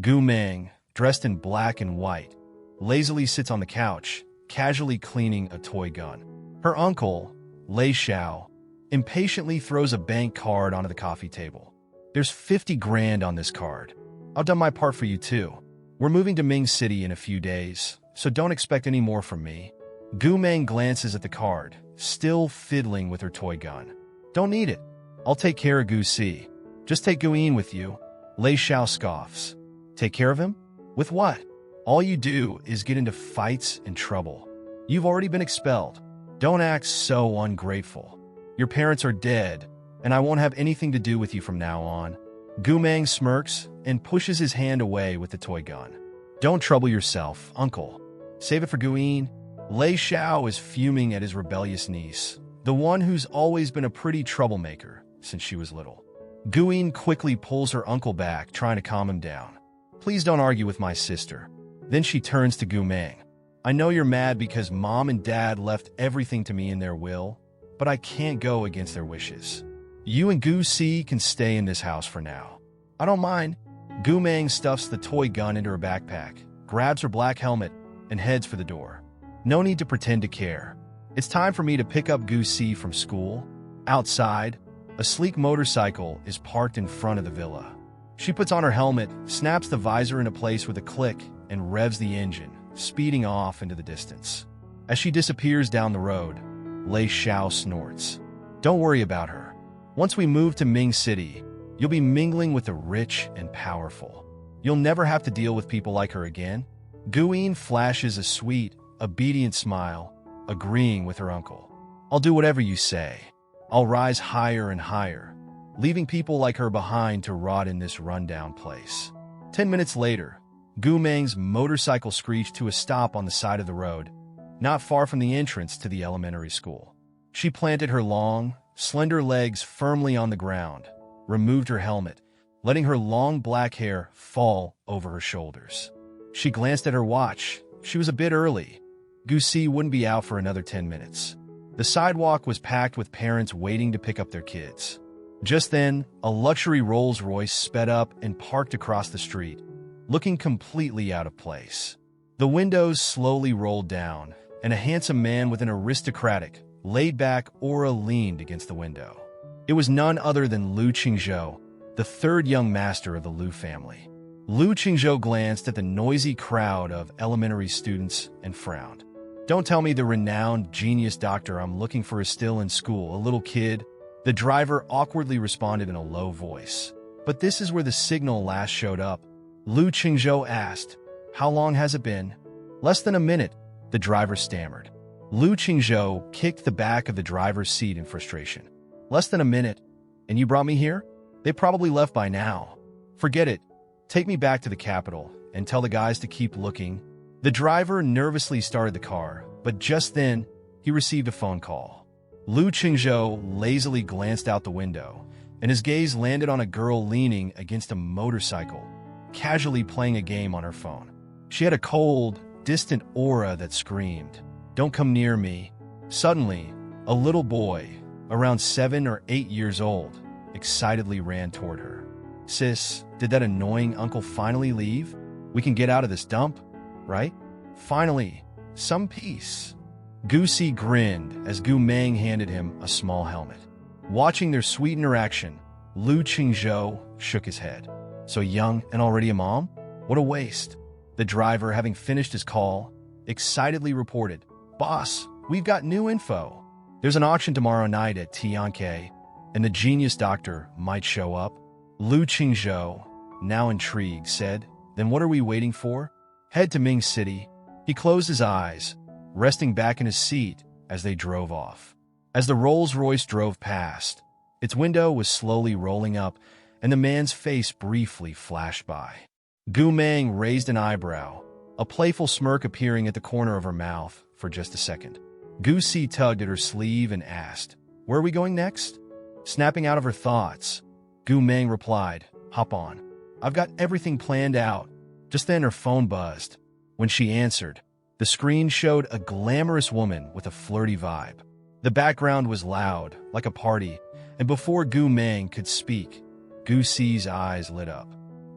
Gu Meng, dressed in black and white, lazily sits on the couch, casually cleaning a toy gun. Her uncle, Lei Xiao, impatiently throws a bank card onto the coffee table. There's 50 grand on this card. I've done my part for you too. We're moving to Ming City in a few days, so don't expect any more from me. Gu Meng glances at the card, still fiddling with her toy gun. Don't need it. I'll take care of Gu Si. Just take Guin with you. Lei Xiao scoffs. Take care of him? With what? All you do is get into fights and trouble. You've already been expelled. Don't act so ungrateful. Your parents are dead, and I won't have anything to do with you from now on. Gu Meng smirks and pushes his hand away with the toy gun. Don't trouble yourself, uncle. Save it for Guin. Lei Xiao is fuming at his rebellious niece, the one who's always been a pretty troublemaker since she was little. Guin quickly pulls her uncle back, trying to calm him down. Please don't argue with my sister. Then she turns to Gu Meng. I know you're mad because mom and dad left everything to me in their will, but I can't go against their wishes. You and Gu Si can stay in this house for now. I don't mind. Gu Meng stuffs the toy gun into her backpack, grabs her black helmet, and heads for the door. No need to pretend to care. It's time for me to pick up Gu Si from school. Outside, a sleek motorcycle is parked in front of the villa. She puts on her helmet, snaps the visor into place with a click, and revs the engine, speeding off into the distance. As she disappears down the road, Lei Xiao snorts. Don't worry about her. Once we move to Ming City, you'll be mingling with the rich and powerful. You'll never have to deal with people like her again. Guin flashes a sweet, obedient smile, agreeing with her uncle. I'll do whatever you say. I'll rise higher and higher, leaving people like her behind to rot in this rundown place. 10 minutes later, Gu Meng's motorcycle screeched to a stop on the side of the road, not far from the entrance to the elementary school. She planted her long, slender legs firmly on the ground, removed her helmet, letting her long black hair fall over her shoulders. She glanced at her watch. She was a bit early. Gu Si wouldn't be out for another 10 minutes. The sidewalk was packed with parents waiting to pick up their kids. Just then, a luxury Rolls-Royce sped up and parked across the street, looking completely out of place. The windows slowly rolled down, and a handsome man with an aristocratic, laid-back aura leaned against the window. It was none other than Lu Qingzhou, the third young master of the Lu family. Lu Qingzhou glanced at the noisy crowd of elementary students and frowned. Don't tell me the renowned genius doctor I'm looking for is still in school, a little kid. The driver awkwardly responded in a low voice. But this is where the signal last showed up. Lu Qingzhou asked, How long has it been? Less than a minute, the driver stammered. Lu Qingzhou kicked the back of the driver's seat in frustration. Less than a minute? And you brought me here? They probably left by now. Forget it. Take me back to the capital and tell the guys to keep looking. The driver nervously started the car, but just then, he received a phone call. Lu Qingzhou lazily glanced out the window, and his gaze landed on a girl leaning against a motorcycle, casually playing a game on her phone. She had a cold, distant aura that screamed, Don't come near me. Suddenly, a little boy, around 7 or 8 years old, excitedly ran toward her. Sis, did that annoying uncle finally leave? We can get out of this dump, right? Finally, some peace. Gu Si grinned as Gu Meng handed him a small helmet. Watching their sweet interaction, Lu Qingzhou shook his head. So young and already a mom? What a waste. The driver, having finished his call, excitedly reported, Boss, we've got new info. There's an auction tomorrow night at Tianke, and the genius doctor might show up. Lu Qingzhou, now intrigued, said, Then what are we waiting for? Head to Ming City. He closed his eyes, resting back in his seat as they drove off. As the Rolls-Royce drove past, its window was slowly rolling up, and the man's face briefly flashed by. Gu Meng raised an eyebrow, a playful smirk appearing at the corner of her mouth for just a second. Gu Si tugged at her sleeve and asked, Where are we going next? Snapping out of her thoughts, Gu Meng replied, Hop on. I've got everything planned out. Just then her phone buzzed. When she answered, the screen showed a glamorous woman with a flirty vibe. The background was loud, like a party, and before Gu Meng could speak, Gu Si's eyes lit up.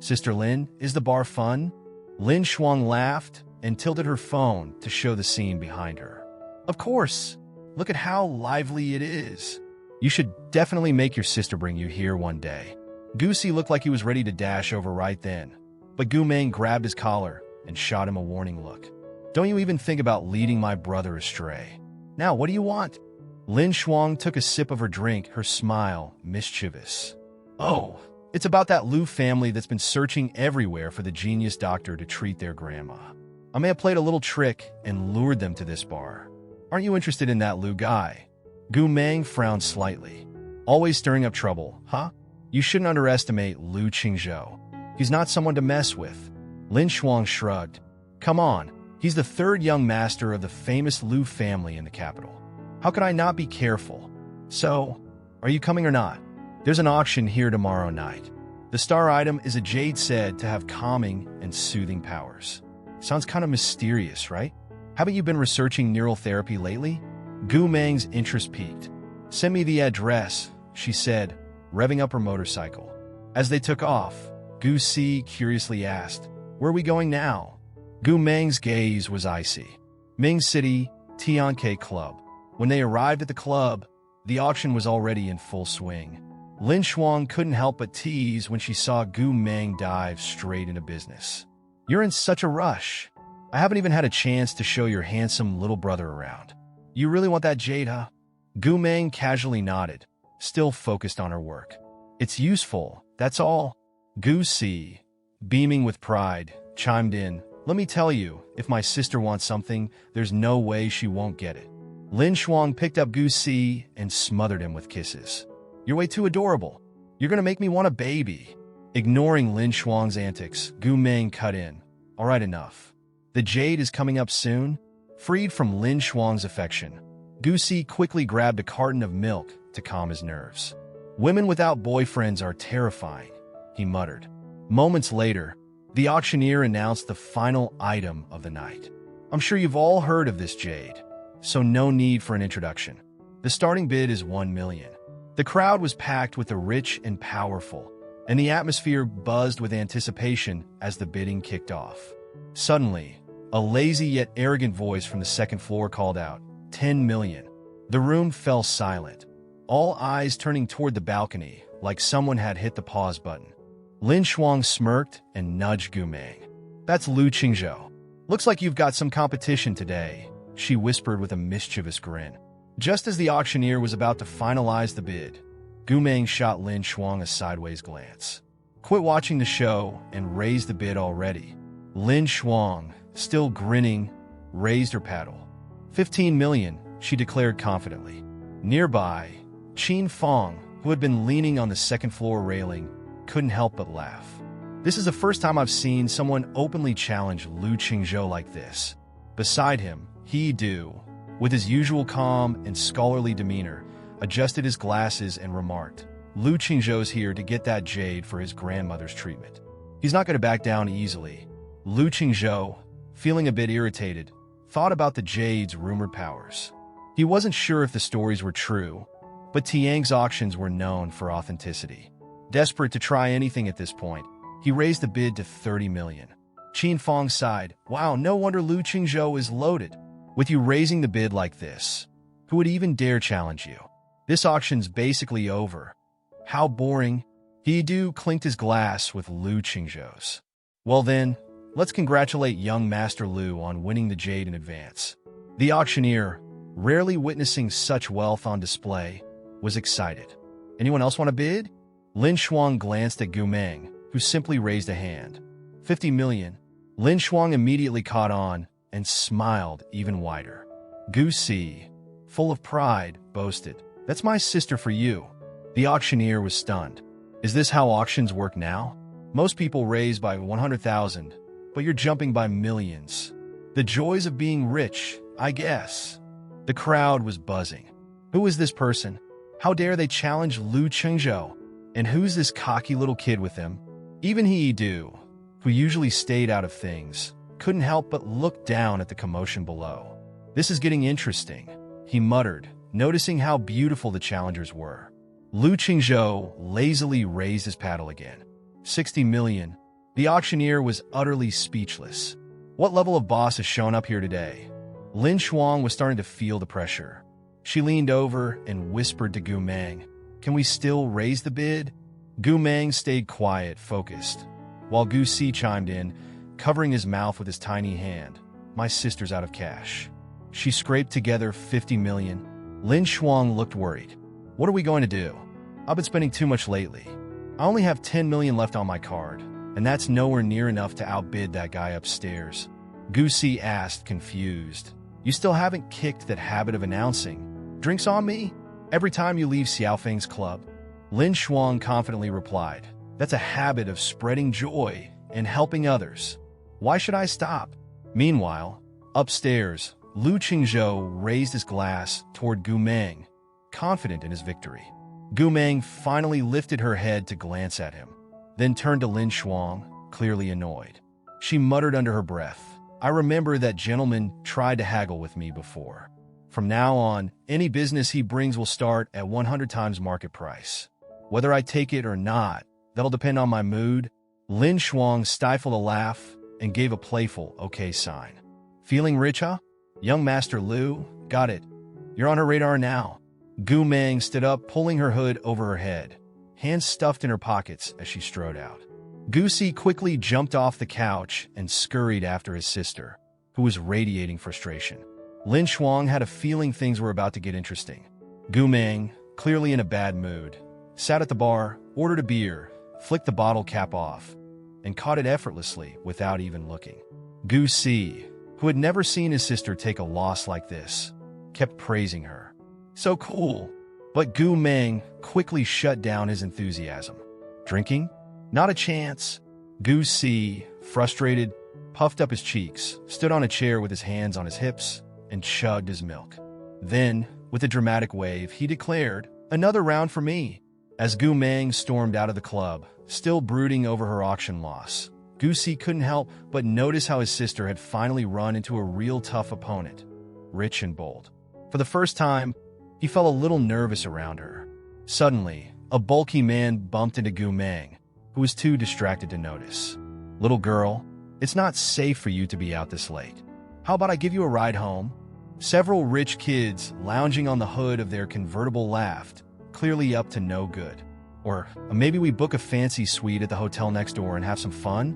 Sister Lin, is the bar fun? Lin Shuang laughed and tilted her phone to show the scene behind her. Of course. Look at how lively it is. You should definitely make your sister bring you here one day. Goosey looked like he was ready to dash over right then, but Gu Meng grabbed his collar and shot him a warning look. Don't you even think about leading my brother astray. Now, what do you want? Lin Shuang took a sip of her drink, her smile mischievous. Oh, it's about that Lu family that's been searching everywhere for the genius doctor to treat their grandma. I may have played a little trick and lured them to this bar. Aren't you interested in that Lu guy? Gu Meng frowned slightly. Always stirring up trouble, huh? You shouldn't underestimate Lu Qingzhou. He's not someone to mess with. Lin Shuang shrugged. Come on, he's the third young master of the famous Lu family in the capital. How could I not be careful? So, are you coming or not? There's an auction here tomorrow night. The star item is a jade said to have calming and soothing powers. Sounds kind of mysterious, right? Haven't you been researching neural therapy lately? Gu Meng's interest peaked. Send me the address, she said, revving up her motorcycle. As they took off, Gu Si curiously asked, Where are we going now? Gu Meng's gaze was icy. Ming City, Tianke Club. When they arrived at the club, the auction was already in full swing. Lin Shuang couldn't help but tease when she saw Gu Meng dive straight into business. You're in such a rush. I haven't even had a chance to show your handsome little brother around. You really want that jade, huh? Gu Meng casually nodded, still focused on her work. It's useful, that's all. Gu Si, beaming with pride, chimed in, Let me tell you, if my sister wants something, there's no way she won't get it. Lin Shuang picked up Gu Si and smothered him with kisses. You're way too adorable. You're gonna make me want a baby. Ignoring Lin Shuang's antics, Gu Meng cut in. All right, enough. The jade is coming up soon. Freed from Lin Shuang's affection, Gu Si quickly grabbed a carton of milk to calm his nerves. Women without boyfriends are terrifying, he muttered. Moments later, the auctioneer announced the final item of the night. I'm sure you've all heard of this jade, so no need for an introduction. The starting bid is 1 million. The crowd was packed with the rich and powerful, and the atmosphere buzzed with anticipation as the bidding kicked off. Suddenly, a lazy yet arrogant voice from the second floor called out, 10 million. The room fell silent, all eyes turning toward the balcony like someone had hit the pause button. Lin Shuang smirked and nudged Gu Meng. That's Lu Qingzhou. Looks like you've got some competition today, she whispered with a mischievous grin. Just as the auctioneer was about to finalize the bid, Gu Meng shot Lin Shuang a sideways glance. Quit watching the show and raise the bid already. Lin Shuang, still grinning, raised her paddle. 15 million, she declared confidently. Nearby, Qin Fong, who had been leaning on the second floor railing, couldn't help but laugh. This is the first time I've seen someone openly challenge Lu Qingzhou like this. Beside him, He Du, with his usual calm and scholarly demeanor, adjusted his glasses and remarked, Lu Qingzhou's here to get that jade for his grandmother's treatment. He's not going to back down easily. Lu Qingzhou, feeling a bit irritated, thought about the jade's rumored powers. He wasn't sure if the stories were true, but Tiang's auctions were known for authenticity. Desperate to try anything at this point, he raised the bid to 30 million. Qin Fong sighed, Wow, no wonder Lu Qingzhou is loaded. With you raising the bid like this, who would even dare challenge you? This auction's basically over. How boring. He Du clinked his glass with Lu Qingzhou's. Well then, let's congratulate young Master Lu on winning the jade in advance. The auctioneer, rarely witnessing such wealth on display, was excited. Anyone else want to bid? Lin Shuang glanced at Gu Meng, who simply raised a hand. 50 million. Lin Shuang immediately caught on and smiled even wider. Gu Si, full of pride, boasted, That's my sister for you. The auctioneer was stunned. Is this how auctions work now? Most people raise by 100,000, but you're jumping by millions. The joys of being rich, I guess. The crowd was buzzing. Who is this person? How dare they challenge Lu Qingzhou? And who's this cocky little kid with him? Even He Du, who usually stayed out of things, couldn't help but look down at the commotion below. This is getting interesting, he muttered, noticing how beautiful the challengers were. Lu Qingzhou lazily raised his paddle again. 60 million. The auctioneer was utterly speechless. What level of boss has shown up here today? Lin Shuang was starting to feel the pressure. She leaned over and whispered to Gu Meng, "Can we still raise the bid?" Gu Meng stayed quiet, focused, while Gu Si chimed in, covering his mouth with his tiny hand. "My sister's out of cash. She scraped together 50 million. Lin Shuang looked worried. "What are we going to do? I've been spending too much lately. I only have 10 million left on my card, and that's nowhere near enough to outbid that guy upstairs." Gu Si asked, confused. "You still haven't kicked that habit of announcing, 'Drinks on me,' every time you leave Xiaofeng's club?" Lin Shuang confidently replied, "That's a habit of spreading joy and helping others. Why should I stop?" Meanwhile, upstairs, Lu Qingzhou raised his glass toward Gu Meng, confident in his victory. Gu Meng finally lifted her head to glance at him, then turned to Lin Shuang, clearly annoyed. She muttered under her breath, "I remember that gentleman tried to haggle with me before. From now on, any business he brings will start at 100 times market price. Whether I take it or not, that'll depend on my mood." Lin Shuang stifled a laugh and gave a playful okay sign. "Feeling rich, huh? Young Master Lu, got it. You're on her radar now." Gu Meng stood up, pulling her hood over her head, hands stuffed in her pockets as she strode out. Gu Si quickly jumped off the couch and scurried after his sister, who was radiating frustration. Lin Shuang had a feeling things were about to get interesting. Gu Meng, clearly in a bad mood, sat at the bar, ordered a beer, flicked the bottle cap off, and caught it effortlessly without even looking. Gu Si, who had never seen his sister take a loss like this, kept praising her. "So cool." But Gu Meng quickly shut down his enthusiasm. "Drinking? Not a chance." Gu Si, frustrated, puffed up his cheeks, stood on a chair with his hands on his hips, and chugged his milk. Then, with a dramatic wave, he declared, "Another round for me." As Gu Meng stormed out of the club, still brooding over her auction loss, Gu Si couldn't help but notice how his sister had finally run into a real tough opponent, rich and bold. For the first time, he felt a little nervous around her. Suddenly, a bulky man bumped into Gu Meng, who was too distracted to notice. "Little girl, it's not safe for you to be out this late. How about I give you a ride home?" Several rich kids lounging on the hood of their convertible laughed, clearly up to no good. Or maybe we book a fancy suite at the hotel next door and have some fun?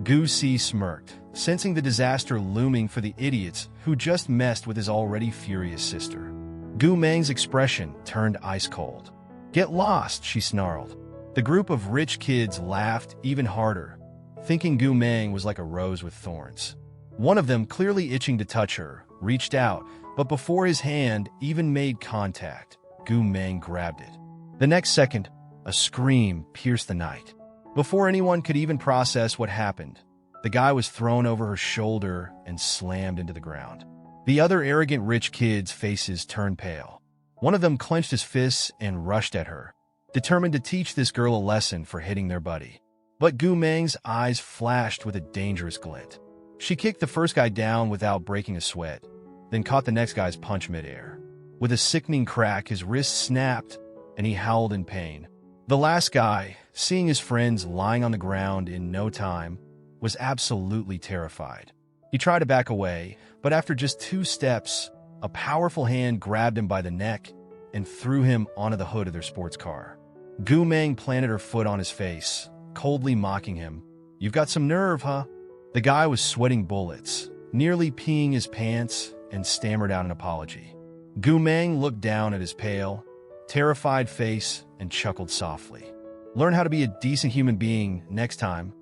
Gu Si smirked, sensing the disaster looming for the idiots who just messed with his already furious sister. Gu Meng's expression turned ice cold. "Get lost," she snarled. The group of rich kids laughed even harder, thinking Gu Meng was like a rose with thorns. One of them, clearly itching to touch her, reached out, but before his hand even made contact, Gu Meng grabbed it. The next second, a scream pierced the night. Before anyone could even process what happened, the guy was thrown over her shoulder and slammed into the ground. The other arrogant rich kids' faces turned pale. One of them clenched his fists and rushed at her, determined to teach this girl a lesson for hitting their buddy. But Gu Meng's eyes flashed with a dangerous glint. She kicked the first guy down without breaking a sweat, then caught the next guy's punch midair. With a sickening crack, his wrist snapped, and he howled in pain. The last guy, seeing his friends lying on the ground in no time, was absolutely terrified. He tried to back away, but after just 2 steps, a powerful hand grabbed him by the neck and threw him onto the hood of their sports car. Gu Meng planted her foot on his face, coldly mocking him. "You've got some nerve, huh?" The guy was sweating bullets, nearly peeing his pants, and stammered out an apology. Gu Meng looked down at his pale, terrified face and chuckled softly. "Learn how to be a decent human being next time.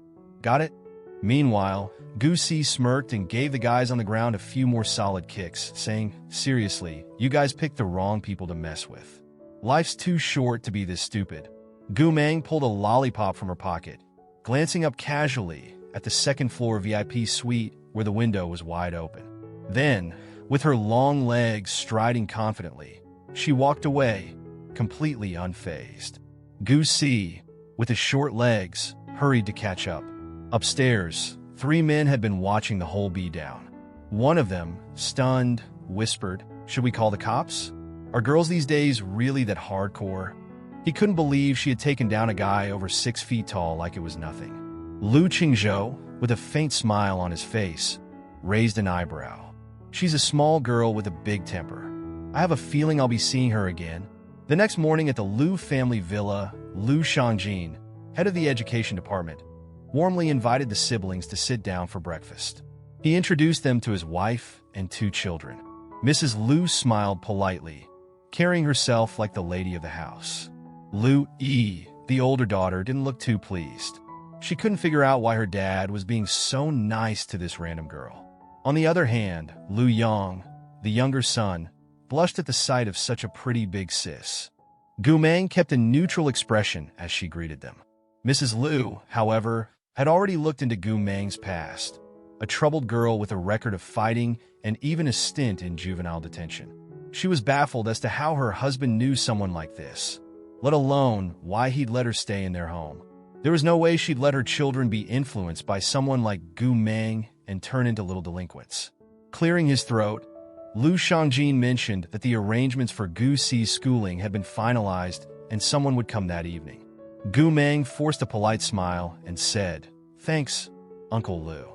Got it?" Meanwhile, Gu Si smirked and gave the guys on the ground a few more solid kicks, saying, "Seriously, you guys picked the wrong people to mess with. Life's too short to be this stupid." Gu Meng pulled a lollipop from her pocket, glancing up casually at the second-floor VIP suite where the window was wide open. Then, with her long legs striding confidently, she walked away, completely unfazed. Gu Si, with his short legs, hurried to catch up. Upstairs, 3 men had been watching the whole beatdown. One of them, stunned, whispered, "Should we call the cops? Are girls these days really that hardcore?" He couldn't believe she had taken down a guy over 6 feet tall like it was nothing. Lu Qingzhou, with a faint smile on his face, raised an eyebrow. She's a small girl with a big temper. I have a feeling I'll be seeing her again. The next morning at the Lu family villa, Lu Shangjin, head of the education department, warmly invited the siblings to sit down for breakfast. He introduced them to his wife and 2 children. Mrs. Lu smiled politely, carrying herself like the lady of the house. Lu Yi, the older daughter, didn't look too pleased. She couldn't figure out why her dad was being so nice to this random girl. On the other hand, Lu Yang, the younger son, blushed at the sight of such a pretty big sis. Gu Meng kept a neutral expression as she greeted them. Mrs. Lu, however, had already looked into Gu Meng's past, a troubled girl with a record of fighting and even a stint in juvenile detention. She was baffled as to how her husband knew someone like this, let alone why he'd let her stay in their home. There was no way she'd let her children be influenced by someone like Gu Meng and turn into little delinquents. Clearing his throat, Lu Shangjin mentioned that the arrangements for Gu Si's schooling had been finalized and someone would come that evening. Gu Meng forced a polite smile and said, "Thanks, Uncle Lu.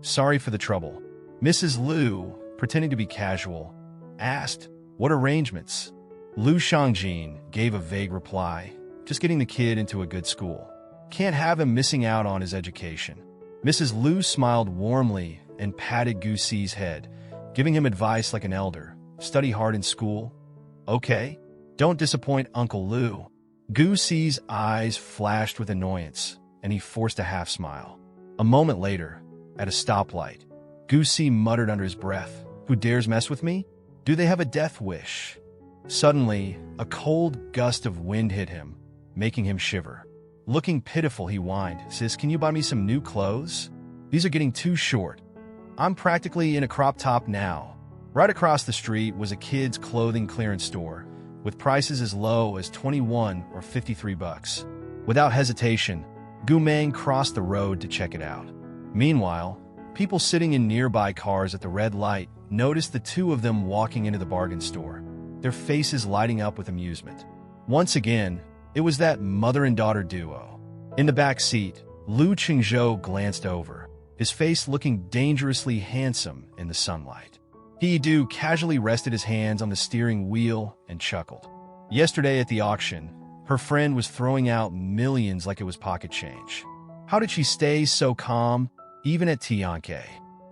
Sorry for the trouble." Mrs. Lu, pretending to be casual, asked, "What arrangements?" Lu Shangjin gave a vague reply, "Just getting the kid into a good school. Can't have him missing out on his education." Mrs. Lu smiled warmly and patted Gu Si's head, giving him advice like an elder. "Study hard in school. Okay? Don't disappoint Uncle Lu." Gu Si's eyes flashed with annoyance, and he forced a half-smile. A moment later, at a stoplight, Gu Si muttered under his breath, "Who dares mess with me? Do they have a death wish?" Suddenly, a cold gust of wind hit him, making him shiver. Looking pitiful, he whined, "Sis, can you buy me some new clothes? These are getting too short. I'm practically in a crop top now." Right across the street was a kids' clothing clearance store, with prices as low as 21 or 53 bucks. Without hesitation, Gu Meng crossed the road to check it out. Meanwhile, people sitting in nearby cars at the red light noticed the 2 of them walking into the bargain store, their faces lighting up with amusement. Once again, it was that mother and daughter duo. In the back seat, Lu Qingzhou glanced over, his face looking dangerously handsome in the sunlight. He casually rested his hands on the steering wheel and chuckled. Yesterday at the auction, her friend was throwing out millions like it was pocket change. How did she stay so calm, even at Tianke?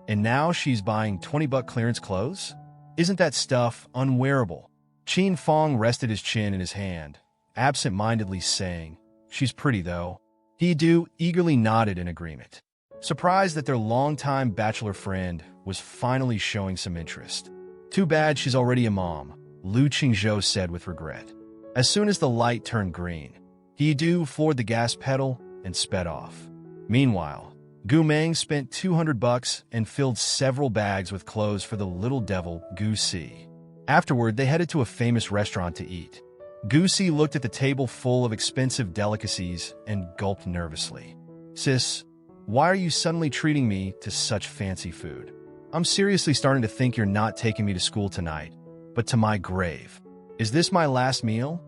And now she's buying 20-buck clearance clothes? Isn't that stuff unwearable? Qin Fong rested his chin in his hand, absent-mindedly saying, "She's pretty, though." He eagerly nodded in agreement, surprised that their longtime bachelor friend was finally showing some interest. "Too bad she's already a mom," Lu Qingzhou said with regret. As soon as the light turned green, he floored the gas pedal and sped off. Meanwhile, Gu Meng spent 200 bucks and filled several bags with clothes for the little devil Gu Si. Afterward, they headed to a famous restaurant to eat. Gu Si looked at the table full of expensive delicacies and gulped nervously. "Sis, why are you suddenly treating me to such fancy food? I'm seriously starting to think you're not taking me to school tonight, but to my grave. Is this my last meal?"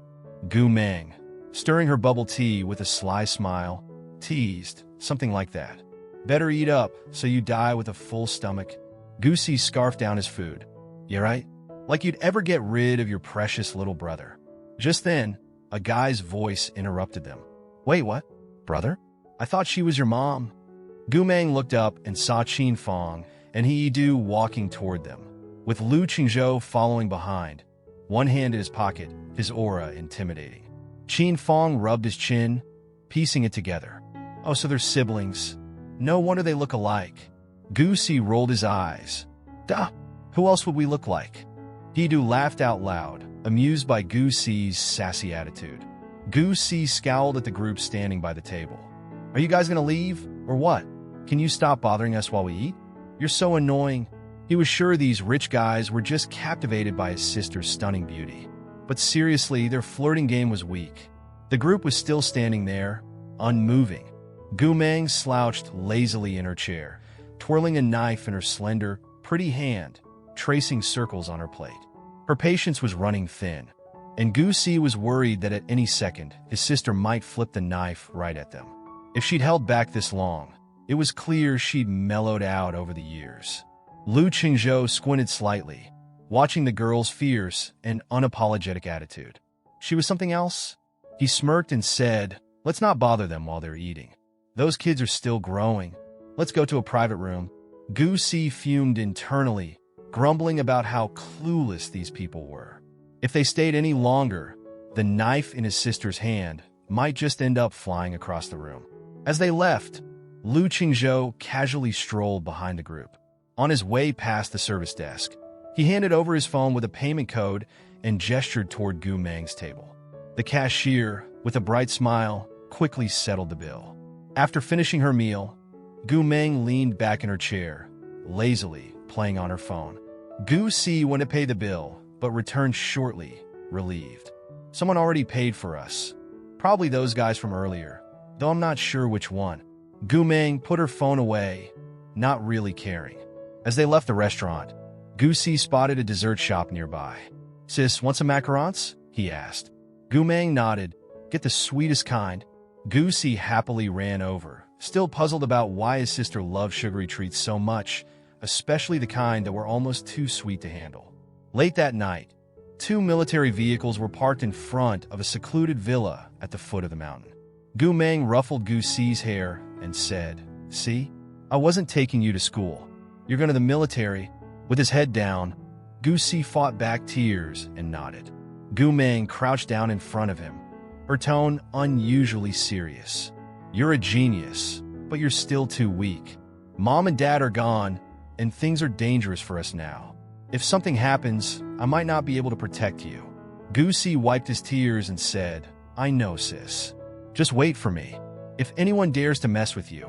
Gu Meng, stirring her bubble tea with a sly smile, teased, something like that. "Better eat up so you die with a full stomach." Gu Si scarfed down his food. "You right? Like you'd ever get rid of your precious little brother." Just then, a guy's voice interrupted them. "Wait, what? Brother? I thought she was your mom." Gu Meng looked up and saw Qin Fong and He Du walking toward them, with Lu Qingzhou following behind, one hand in his pocket, his aura intimidating. Qin Fong rubbed his chin, piecing it together. "Oh, so they're siblings. No wonder they look alike." Gu Si rolled his eyes. "Duh, who else would we look like?" He Du laughed out loud, amused by Gu Si's sassy attitude. Gu Si scowled at the group standing by the table. "Are you guys gonna leave, or what? Can you stop bothering us while we eat? You're so annoying." He was sure these rich guys were just captivated by his sister's stunning beauty. But seriously, their flirting game was weak. The group was still standing there, unmoving. Gu Meng slouched lazily in her chair, twirling a knife in her slender, pretty hand, tracing circles on her plate. Her patience was running thin, and Gu Si was worried that at any second his sister might flip the knife right at them. If she'd held back this long, It was clear she'd mellowed out over the years. Lu Qingzhou squinted slightly, watching the girl's fierce and unapologetic attitude. She was something else? He smirked and said, "Let's not bother them while they're eating. Those kids are still growing. Let's go to a private room." Gu Si fumed internally, grumbling about how clueless these people were. If they stayed any longer, the knife in his sister's hand might just end up flying across the room. As they left, Lu Qingzhou casually strolled behind the group. On his way past the service desk, he handed over his phone with a payment code and gestured toward Gu Meng's table. The cashier, with a bright smile, quickly settled the bill. After finishing her meal, Gu Meng leaned back in her chair, lazily playing on her phone. Gu Si went to pay the bill, but returned shortly, relieved. "Someone already paid for us. Probably those guys from earlier, though I'm not sure which one." Gu Meng put her phone away, not really caring. As they left the restaurant, Gu Si spotted a dessert shop nearby. "Sis, want some macarons?" he asked. Gu Meng nodded. "Get the sweetest kind." Gu Si happily ran over, still puzzled about why his sister loved sugary treats so much, especially the kind that were almost too sweet to handle. Late that night, 2 military vehicles were parked in front of a secluded villa at the foot of the mountain. Gu Meng ruffled Gu Si's hair and said, "See? I wasn't taking you to school. You're going to the military." With his head down, Gu Si fought back tears and nodded. Gu Meng crouched down in front of him, her tone unusually serious. "You're a genius, but you're still too weak. Mom and Dad are gone, and things are dangerous for us now. If something happens, I might not be able to protect you." Gu Si wiped his tears and said, "I know, sis. Just wait for me. If anyone dares to mess with you,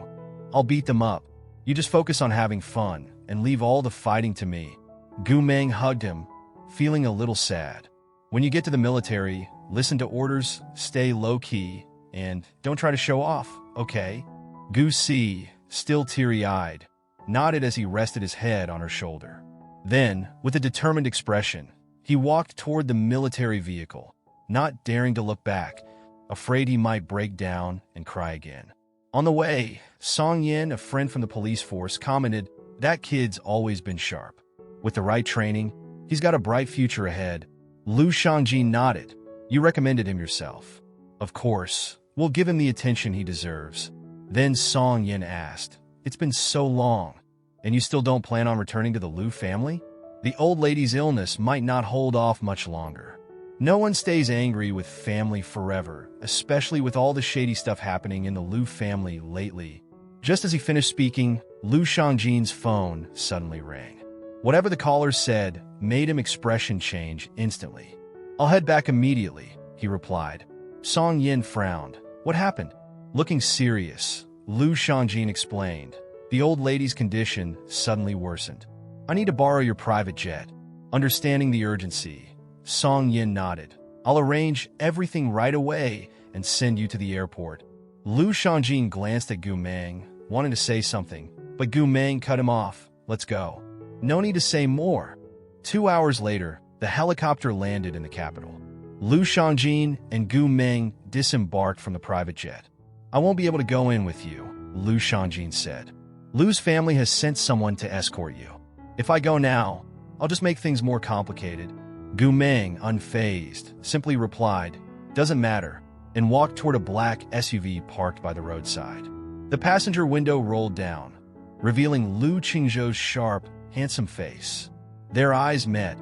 I'll beat them up. You just focus on having fun and leave all the fighting to me." Gu Meng hugged him, feeling a little sad. "When you get to the military, listen to orders, stay low-key, and don't try to show off, okay?" Gu Si, still teary-eyed, nodded as he rested his head on her shoulder. Then, with a determined expression, he walked toward the military vehicle, not daring to look back, afraid he might break down and cry again. On the way, Song Yin, a friend from the police force, commented, "That kid's always been sharp. With the right training, he's got a bright future ahead." Lu Shangji nodded. "You recommended him yourself." "Of course, we'll give him the attention he deserves." Then Song Yin asked, "It's been so long, and you still don't plan on returning to the Lu family? The old lady's illness might not hold off much longer. No one stays angry with family forever, especially with all the shady stuff happening in the Lu family lately." Just as he finished speaking, Lu Shangjin's phone suddenly rang. Whatever the caller said made him expression change instantly. "I'll head back immediately," he replied. Song Yin frowned. "What happened?" Looking serious, Lu Shangjin explained. The old lady's condition suddenly worsened. "I need to borrow your private jet." Understanding the urgency, Song Yin nodded. "I'll arrange everything right away and send you to the airport." Lu Shangjin glanced at Gu Meng, wanting to say something, but Gu Meng cut him off. "Let's go." No need to say more. 2 hours later, the helicopter landed in the capital. Lu Shangjin and Gu Meng disembarked from the private jet. "I won't be able to go in with you," Lu Shangjin said. "Lu's family has sent someone to escort you. If I go now, I'll just make things more complicated." Gu Meng, unfazed, simply replied, "Doesn't matter," and walked toward a black SUV parked by the roadside. The passenger window rolled down, revealing Lu Qingzhou's sharp, handsome face. Their eyes met,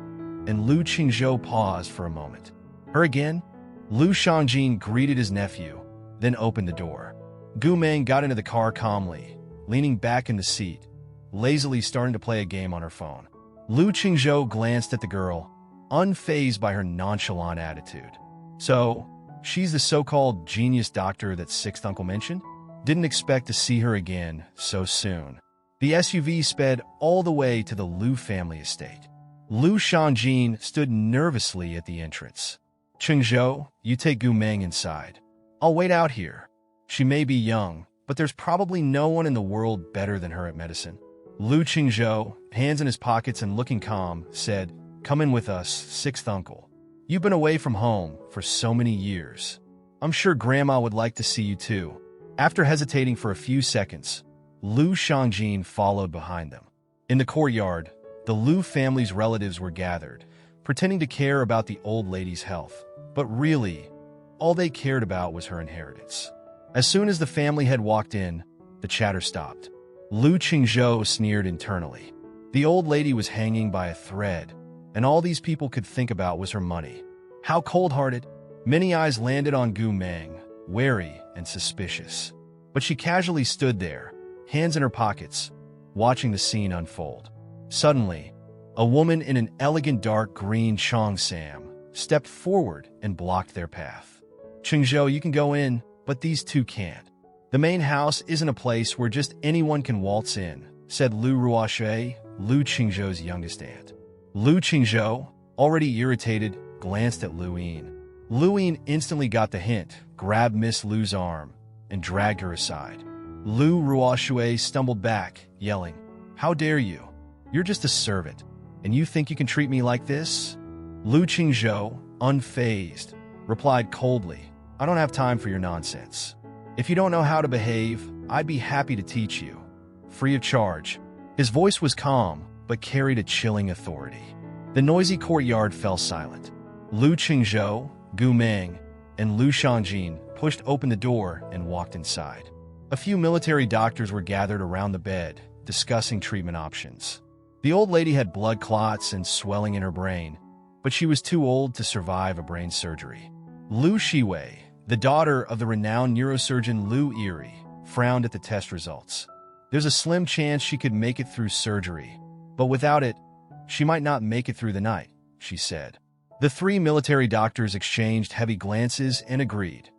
and Lu Qingzhou paused for a moment. "Her again?" Lu Shangjin greeted his nephew, then opened the door. Gu Meng got into the car calmly, leaning back in the seat, lazily starting to play a game on her phone. Lu Qingzhou glanced at the girl, unfazed by her nonchalant attitude. "So, she's the so-called genius doctor that sixth uncle mentioned? Didn't expect to see her again so soon." The SUV sped all the way to the Lu family estate. Lu Shangjin stood nervously at the entrance. "Qingzhou, you take Gu Meng inside. I'll wait out here. She may be young, but there's probably no one in the world better than her at medicine." Lu Qingzhou, hands in his pockets and looking calm, said, "Come in with us, sixth uncle. You've been away from home for so many years. I'm sure Grandma would like to see you too." After hesitating for a few seconds, Lu Shangjin followed behind them. In the courtyard, the Lu family's relatives were gathered, pretending to care about the old lady's health. But really, all they cared about was her inheritance. As soon as the family had walked in, the chatter stopped. Lu Qingzhou sneered internally. The old lady was hanging by a thread, and all these people could think about was her money. How cold-hearted! Many eyes landed on Gu Meng, wary and suspicious. But she casually stood there, hands in her pockets, watching the scene unfold. Suddenly, a woman in an elegant dark green cheongsam stepped forward and blocked their path. "Qingzhou, you can go in, but these two can't. The main house isn't a place where just anyone can waltz in," said Lu Ruoshui, Lu Qingzhou's youngest aunt. Lu Qingzhou, already irritated, glanced at Lu Yin. Lu Yin instantly got the hint, grabbed Miss Lu's arm, and dragged her aside. Lu Ruoshui stumbled back, yelling, "How dare you? You're just a servant, and you think you can treat me like this?" Lu Qingzhou, unfazed, replied coldly, "I don't have time for your nonsense. If you don't know how to behave, I'd be happy to teach you. Free of charge." His voice was calm, but carried a chilling authority. The noisy courtyard fell silent. Lu Qingzhou, Gu Meng, and Lu Shangjin pushed open the door and walked inside. A few military doctors were gathered around the bed, discussing treatment options. The old lady had blood clots and swelling in her brain, but she was too old to survive a brain surgery. Lu Shiwei, the daughter of the renowned neurosurgeon Lu Yiri, frowned at the test results. There's a slim chance she could make it through surgery, but without it, she might not make it through the night, she said. The three military doctors exchanged heavy glances and agreed.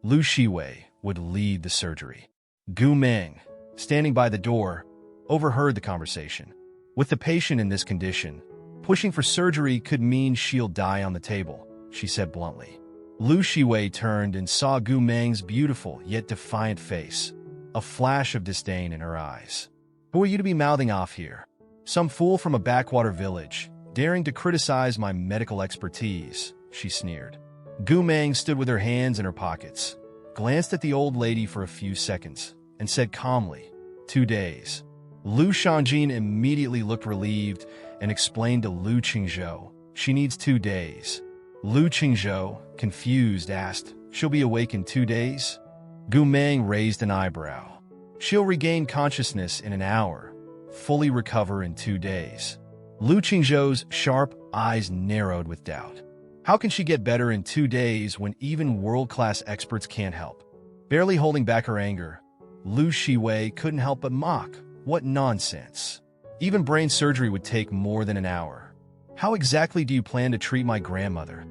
Lu Shiwei would lead the surgery. Gu Meng, standing by the door, overheard the conversation. With the patient in this condition, pushing for surgery could mean she'll die on the table, she said bluntly. Lu Shiwei turned and saw Gu Meng's beautiful yet defiant face, a flash of disdain in her eyes. "Who are you to be mouthing off here? Some fool from a backwater village, daring to criticize my medical expertise," she sneered. Gu Meng stood with her hands in her pockets, glanced at the old lady for a few seconds, and said calmly, "2 days." Lu Shangjin immediately looked relieved and explained to Lu Qingzhou, "She needs 2 days." Lu Qingzhou, confused, asked, "She'll be awake in 2 days?" Gu Meng raised an eyebrow. "She'll regain consciousness in an hour, fully recover in 2 days." Lu Qingzhou's sharp eyes narrowed with doubt. How can she get better in 2 days when even world-class experts can't help? Barely holding back her anger, Lu Shiwei couldn't help but mock. What nonsense. Even brain surgery would take more than an hour. How exactly do you plan to treat my grandmother?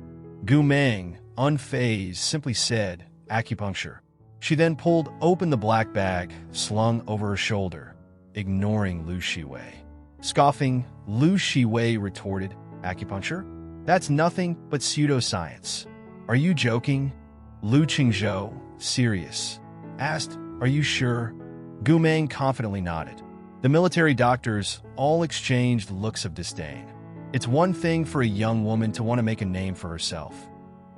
Gu Meng, unfazed, simply said, "Acupuncture." She then pulled open the black bag slung over her shoulder, ignoring Lu Shiwei. Scoffing, Lu Shiwei retorted, "Acupuncture? That's nothing but pseudoscience. Are you joking?" Lu Qingzhou, serious, asked, "Are you sure?" Gu Meng confidently nodded. The military doctors all exchanged looks of disdain. It's one thing for a young woman to want to make a name for herself,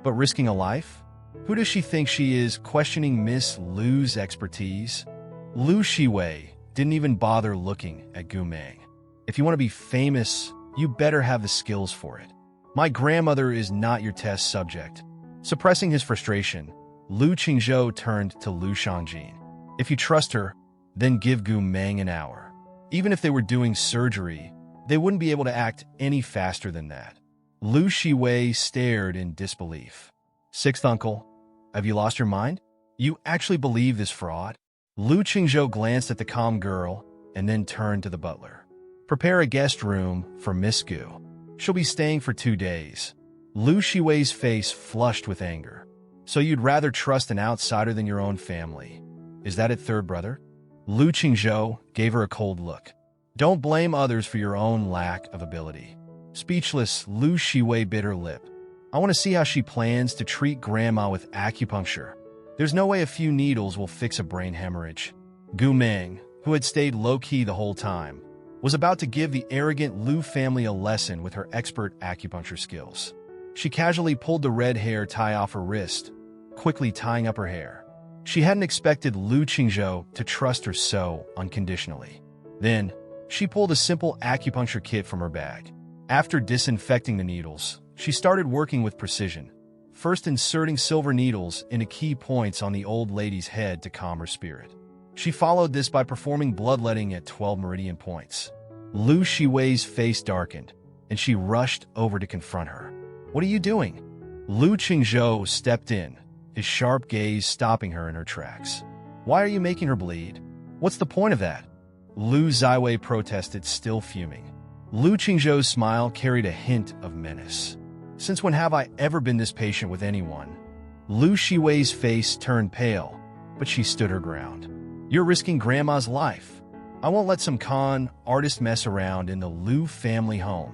but risking a life? Who does she think she is, questioning Miss Lu's expertise? Lu Shiwei didn't even bother looking at Gu Meng. "If you want to be famous, you better have the skills for it. My grandmother is not your test subject." Suppressing his frustration, Lu Qingzhou turned to Lu Shangjin. "If you trust her, then give Gu Meng an hour. Even if they were doing surgery, they wouldn't be able to act any faster than that." Lu Shiwei stared in disbelief. "Sixth uncle, have you lost your mind? You actually believe this fraud?" Lu Qingzhou glanced at the calm girl and then turned to the butler. "Prepare a guest room for Miss Gu. She'll be staying for 2 days." Lu Shiwei's face flushed with anger. "So you'd rather trust an outsider than your own family? Is that it, third brother?" Lu Qingzhou gave her a cold look. "Don't blame others for your own lack of ability." Speechless, Lu Shiwei bit her lip. "I want to see how she plans to treat Grandma with acupuncture. There's no way a few needles will fix a brain hemorrhage." Gu Meng, who had stayed low-key the whole time, was about to give the arrogant Lu family a lesson with her expert acupuncture skills. She casually pulled the red hair tie off her wrist, quickly tying up her hair. She hadn't expected Lu Qingzhou to trust her so unconditionally. Then, she pulled a simple acupuncture kit from her bag. After disinfecting the needles, she started working with precision, first inserting silver needles into key points on the old lady's head to calm her spirit. She followed this by performing bloodletting at 12 meridian points. Lu Shiwei's face darkened, and she rushed over to confront her. "What are you doing?" Lu Qingzhou stepped in, his sharp gaze stopping her in her tracks. "Why are you making her bleed? What's the point of that?" Lu Ziwei protested, still fuming. Lu Qingzhou's smile carried a hint of menace. "Since when have I ever been this patient with anyone?" Lu Shiwei's face turned pale, but she stood her ground. "You're risking Grandma's life. I won't let some con artist mess around in the Lu family home."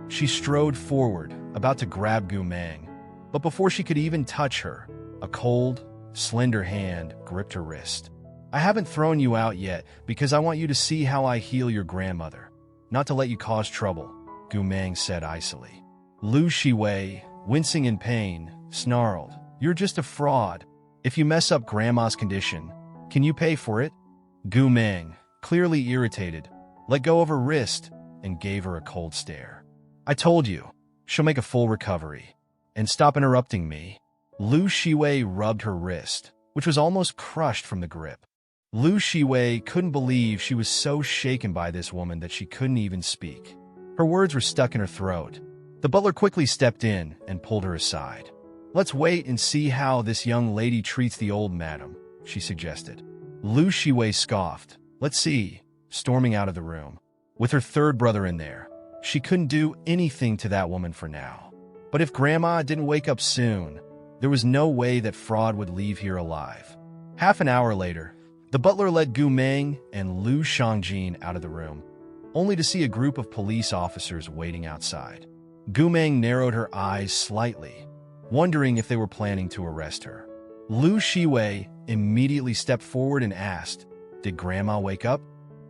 She strode forward, about to grab Gu Meng, but before she could even touch her, a cold, slender hand gripped her wrist. "I haven't thrown you out yet because I want you to see how I heal your grandmother, not to let you cause trouble," Gu Meng said icily. Lu Shiwei, wincing in pain, snarled, "You're just a fraud. If you mess up Grandma's condition, can you pay for it?" Gu Meng, clearly irritated, let go of her wrist and gave her a cold stare. "I told you, she'll make a full recovery. And stop interrupting me." Lu Shiwei rubbed her wrist, which was almost crushed from the grip. Lu Shiwei couldn't believe she was so shaken by this woman that she couldn't even speak. Her words were stuck in her throat. The butler quickly stepped in and pulled her aside. "Let's wait and see how this young lady treats the old madam," she suggested. Lu Shiwei scoffed. "Let's see," storming out of the room. With her third brother in there, she couldn't do anything to that woman for now. But if Grandma didn't wake up soon, there was no way that fraud would leave here alive. Half an hour later, the butler led Gu Meng and Lu Shangjin out of the room, only to see a group of police officers waiting outside. Gu Meng narrowed her eyes slightly, wondering if they were planning to arrest her. Lu Shiwei immediately stepped forward and asked, "Did Grandma wake up?"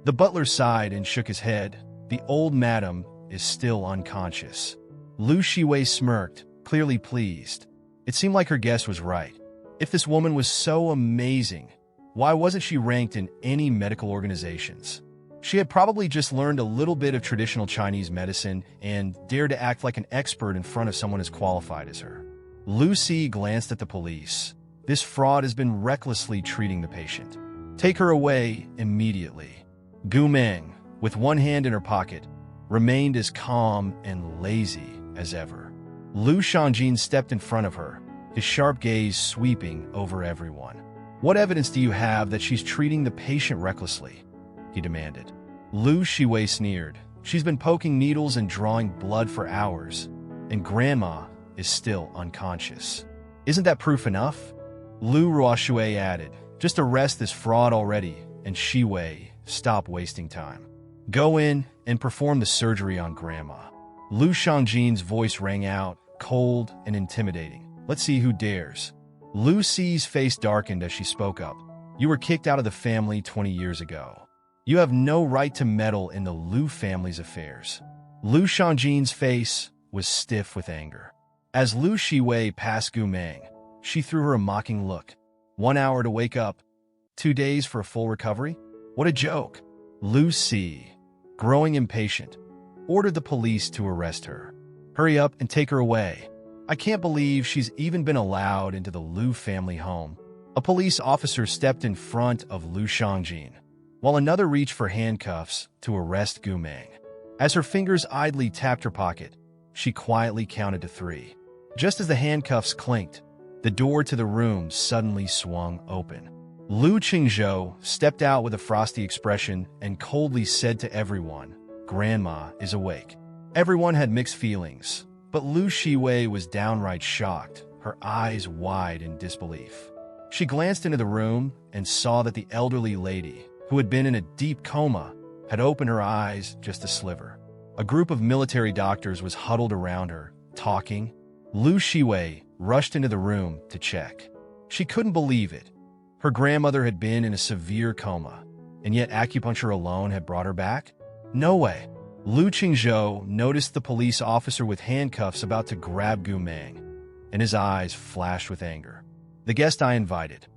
The butler sighed and shook his head. "The old madam is still unconscious." Lu Shiwei smirked, clearly pleased. It seemed like her guess was right. If this woman was so amazing, why wasn't she ranked in any medical organizations? She had probably just learned a little bit of traditional Chinese medicine and dared to act like an expert in front of someone as qualified as her. Lu Si glanced at the police. This fraud has been recklessly treating the patient. Take her away immediately. Gu Meng, with one hand in her pocket, remained as calm and lazy as ever. Lu Shangjin stepped in front of her, his sharp gaze sweeping over everyone. "What evidence do you have that she's treating the patient recklessly?" he demanded. Lu Shiwei sneered. "She's been poking needles and drawing blood for hours, and Grandma is still unconscious. Isn't that proof enough?" Lu Ruoshui added, "Just arrest this fraud already, and Shiwei, stop wasting time. Go in and perform the surgery on Grandma." Lu Shangjin's voice rang out, cold and intimidating. "Let's see who dares." Lu Si's face darkened as she spoke up. "You were kicked out of the family 20 years ago. You have no right to meddle in the Lu family's affairs." Lu Shangjin's face was stiff with anger. As Lu Shiwei passed Gu Meng, she threw her a mocking look. 1 hour to wake up, 2 days for a full recovery? What a joke. Lu Si, growing impatient, ordered the police to arrest her. "Hurry up and take her away. I can't believe she's even been allowed into the Lu family home." A police officer stepped in front of Lu Shangjin, while another reached for handcuffs to arrest Gu Meng. As her fingers idly tapped her pocket, she quietly counted to 3. Just as the handcuffs clinked, the door to the room suddenly swung open. Lu Qingzhou stepped out with a frosty expression and coldly said to everyone, "Grandma is awake." Everyone had mixed feelings, but Lu Shiwei was downright shocked, her eyes wide in disbelief. She glanced into the room and saw that the elderly lady, who had been in a deep coma, had opened her eyes just a sliver. A group of military doctors was huddled around her, talking. Lu Shiwei rushed into the room to check. She couldn't believe it. Her grandmother had been in a severe coma, and yet acupuncture alone had brought her back? No way. Lu Qingzhou noticed the police officer with handcuffs about to grab Gu Meng, and his eyes flashed with anger. "The guest I invited.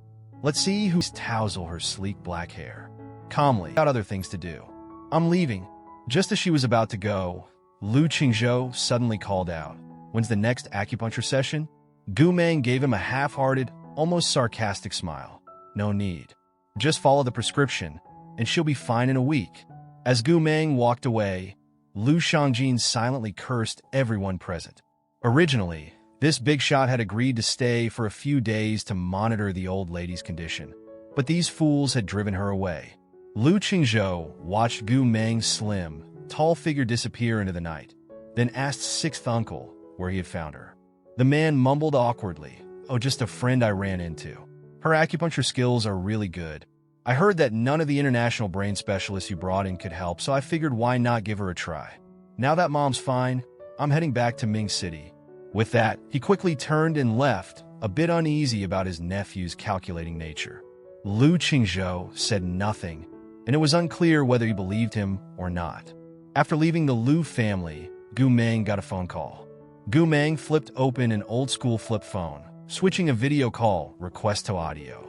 Let's see who's tousle her sleek black hair. Calmly, got other things to do. I'm leaving. Just as she was about to go, Lu Qingzhou suddenly called out, "When's the next acupuncture session?" Gu Meng gave him a half-hearted, almost sarcastic smile. "No need. Just follow the prescription, and she'll be fine in a week." As Gu Meng walked away, Lu Shangjin silently cursed everyone present. Originally, this big shot had agreed to stay for a few days to monitor the old lady's condition, but these fools had driven her away. Lu Qingzhou watched Gu Meng's slim, tall figure disappear into the night, then asked sixth uncle where he had found her. The man mumbled awkwardly, "Oh, just a friend I ran into. Her acupuncture skills are really good. I heard that none of the international brain specialists you brought in could help, so I figured why not give her a try. Now that mom's fine, I'm heading back to Ming City." With that, he quickly turned and left, a bit uneasy about his nephew's calculating nature. Lu Qingzhou said nothing, and it was unclear whether he believed him or not. After leaving the Lu family, Gu Meng got a phone call. Gu Meng flipped open an old-school flip phone, switching a video call request to audio.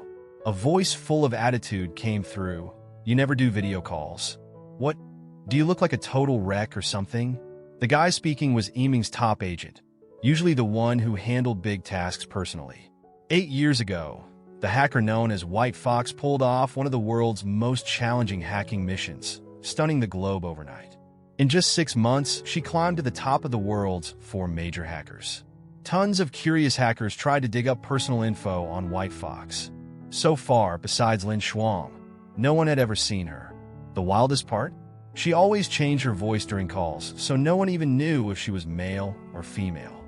A voice full of attitude came through. "You never do video calls. What? Do you look like a total wreck or something?" The guy speaking was Yiming's top agent, usually the one who handled big tasks personally. 8 years ago, the hacker known as White Fox pulled off one of the world's most challenging hacking missions, stunning the globe overnight. In just 6 months, she climbed to the top of the world's 4 major hackers. Tons of curious hackers tried to dig up personal info on White Fox. So far, besides Lin Shuang, no one had ever seen her. The wildest part? She always changed her voice during calls, so no one even knew if she was male or female.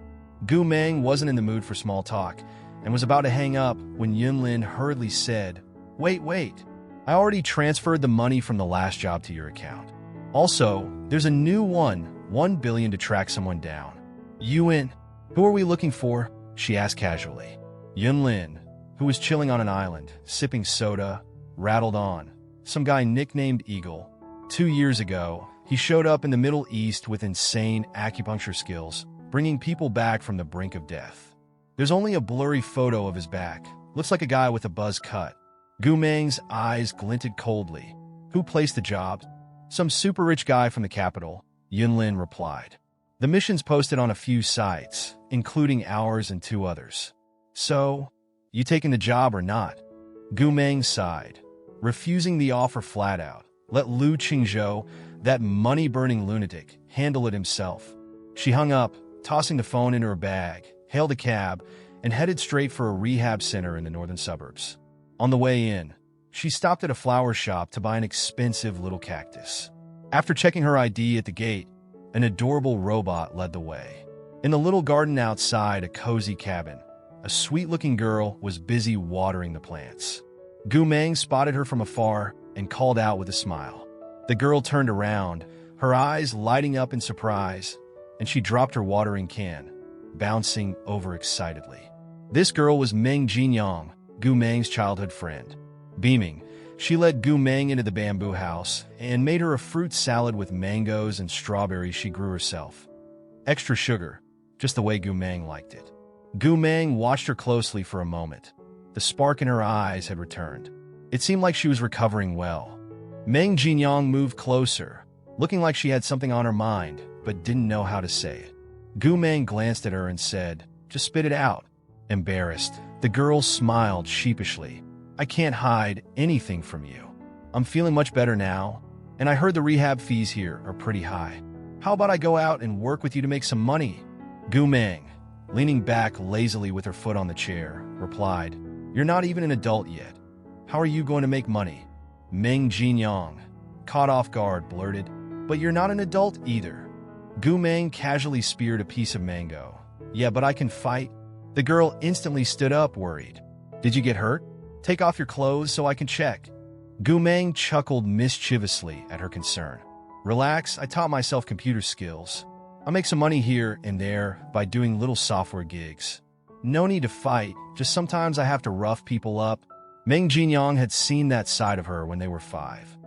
Gu Meng wasn't in the mood for small talk and was about to hang up when Yunlin hurriedly said, Wait. I already transferred the money from the last job to your account. Also, there's a new 1 billion to track someone down." "Yun, who are we looking for?" she asked casually. Yunlin, who was chilling on an island, sipping soda, rattled on. "Some guy nicknamed Eagle. 2 years ago, he showed up in the Middle East with insane acupuncture skills, bringing people back from the brink of death. There's only a blurry photo of his back. Looks like a guy with a buzz cut." Gu Meng's eyes glinted coldly. "Who placed the job?" "Some super rich guy from the capital," Yunlin replied. "The mission's posted on a few sites, including ours and 2 others. So, you taking the job or not?" Gu Meng sighed, refusing the offer flat out. Let Lu Qingzhou, that money-burning lunatic, handle it himself. She hung up, tossing the phone into her bag, hailed a cab, and headed straight for a rehab center in the northern suburbs. On the way in, she stopped at a flower shop to buy an expensive little cactus. After checking her ID at the gate, an adorable robot led the way. In the little garden outside a cozy cabin, a sweet-looking girl was busy watering the plants. Gu Meng spotted her from afar and called out with a smile. The girl turned around, her eyes lighting up in surprise, and she dropped her watering can, bouncing over excitedly. This girl was Meng Jinyang, Gu Meng's childhood friend. Beaming, she led Gu Meng into the bamboo house and made her a fruit salad with mangoes and strawberries she grew herself. Extra sugar, just the way Gu Meng liked it. Gu Meng watched her closely for a moment. The spark in her eyes had returned. It seemed like she was recovering well. Meng Jinyang moved closer, looking like she had something on her mind, but didn't know how to say it. Gu Meng glanced at her and said, "Just spit it out." Embarrassed, the girl smiled sheepishly. "I can't hide anything from you. I'm feeling much better now, and I heard the rehab fees here are pretty high. How about I go out and work with you to make some money?" Gu Meng, leaning back lazily with her foot on the chair, replied, "You're not even an adult yet. How are you going to make money?" Meng Jinyang, caught off guard, blurted, "But you're not an adult either." Gu Meng casually speared a piece of mango. "Yeah, but I can fight." The girl instantly stood up, worried. "Did you get hurt? Take off your clothes so I can check." Gu Meng chuckled mischievously at her concern. "Relax, I taught myself computer skills. I make some money here and there by doing little software gigs. No need to fight, just sometimes I have to rough people up." Meng Jinyang had seen that side of her when they were 5.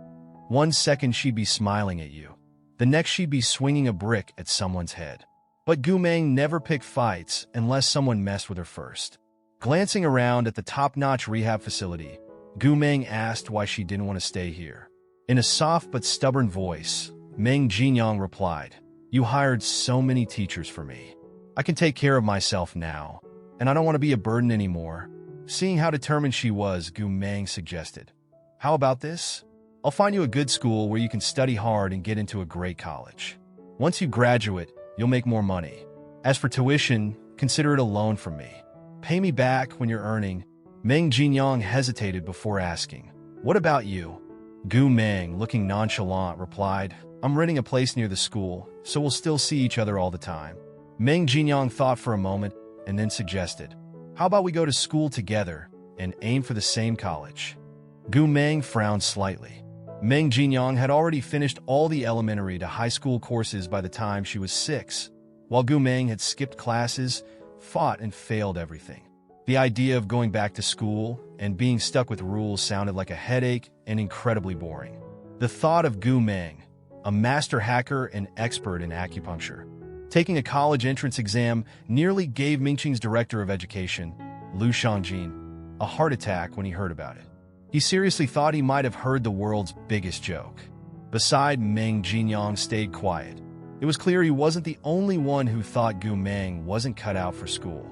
One second she'd be smiling at you. The next she'd be swinging a brick at someone's head. But Gu Meng never picked fights unless someone messed with her first. Glancing around at the top-notch rehab facility, Gu Meng asked why she didn't want to stay here. In a soft but stubborn voice, Meng Jinyang replied, "You hired so many teachers for me. I can take care of myself now, and I don't want to be a burden anymore." Seeing how determined she was, Gu Meng suggested, "How about this? I'll find you a good school where you can study hard and get into a great college. Once you graduate, you'll make more money. As for tuition, consider it a loan from me. Pay me back when you're earning." Meng Jinyang hesitated before asking, "What about you?" Gu Meng, looking nonchalant, replied, "I'm renting a place near the school, so we'll still see each other all the time." Meng Jinyang thought for a moment and then suggested, "How about we go to school together and aim for the same college?" Gu Meng frowned slightly. Meng Jinyang had already finished all the elementary to high school courses by the time she was 6, while Gu Meng had skipped classes, fought, and failed everything. The idea of going back to school and being stuck with rules sounded like a headache and incredibly boring. The thought of Gu Meng, a master hacker and expert in acupuncture, taking a college entrance exam nearly gave Mingqing's director of education, Lu Shangjin, a heart attack when he heard about it. He seriously thought he might have heard the world's biggest joke. Beside Meng Jinyang stayed quiet. It was clear he wasn't the only one who thought Gu Meng wasn't cut out for school.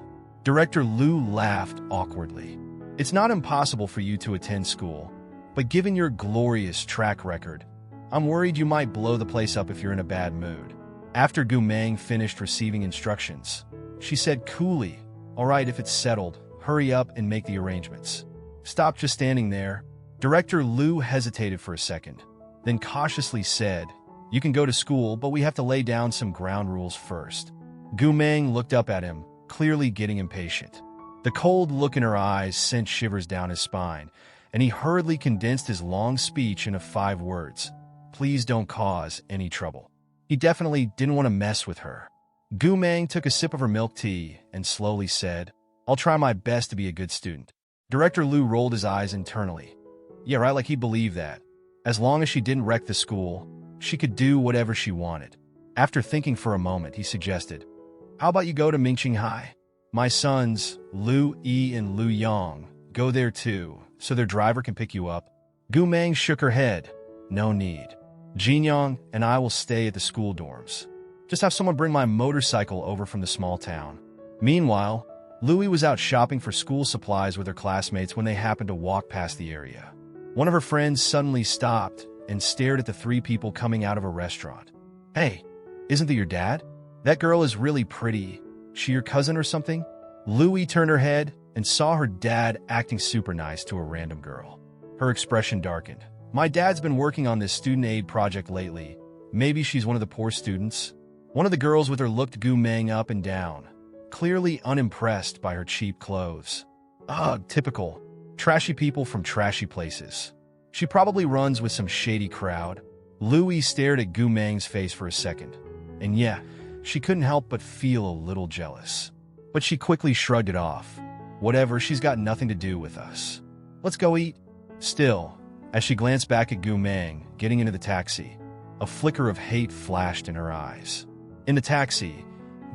Director Lu laughed awkwardly. "It's not impossible for you to attend school, but given your glorious track record, I'm worried you might blow the place up if you're in a bad mood." After Gu Meng finished receiving instructions, she said coolly, "All right, if it's settled, hurry up and make the arrangements. Stop just standing there." Director Lu hesitated for a second, then cautiously said, "You can go to school, but we have to lay down some ground rules first." Gu Meng looked up at him, clearly getting impatient. The cold look in her eyes sent shivers down his spine, and he hurriedly condensed his long speech into 5 words. Please don't cause any trouble. He definitely didn't want to mess with her. Gu Meng took a sip of her milk tea and slowly said, "I'll try my best to be a good student." Director Lu rolled his eyes internally. Yeah, right, like he believed that. As long as she didn't wreck the school, she could do whatever she wanted. After thinking for a moment, he suggested, "How about you go to Mingqing High? My sons, Lu Yi and Lu Yang, go there too, so their driver can pick you up." Gu Meng shook her head. "No need. Jinyang and I will stay at the school dorms. Just have someone bring my motorcycle over from the small town." Meanwhile, Louie was out shopping for school supplies with her classmates when they happened to walk past the area. One of her friends suddenly stopped and stared at the 3 people coming out of a restaurant. "Hey, isn't that your dad? That girl is really pretty. She your cousin or something?" Louie turned her head and saw her dad acting super nice to a random girl. Her expression darkened. "My dad's been working on this student aid project lately. Maybe she's one of the poor students." One of the girls with her looked Gu Meng up and down, clearly unimpressed by her cheap clothes. Ugh, typical. Trashy people from trashy places. She probably runs with some shady crowd. Louie stared at Gu Meng's face for a second. And yeah, she couldn't help but feel a little jealous. But she quickly shrugged it off. Whatever, she's got nothing to do with us. Let's go eat. Still, as she glanced back at Gu Meng, getting into the taxi, a flicker of hate flashed in her eyes. In the taxi,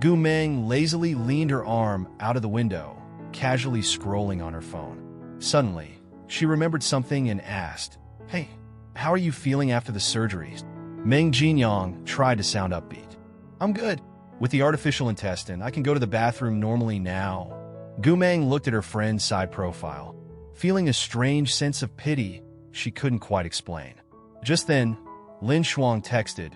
Gu Meng lazily leaned her arm out of the window, casually scrolling on her phone. Suddenly, she remembered something and asked, "Hey, how are you feeling after the surgeries?" Meng Jinyang tried to sound upbeat. "I'm good. With the artificial intestine, I can go to the bathroom normally now." Gu Meng looked at her friend's side profile, feeling a strange sense of pity she couldn't quite explain. Just then, Lin Shuang texted,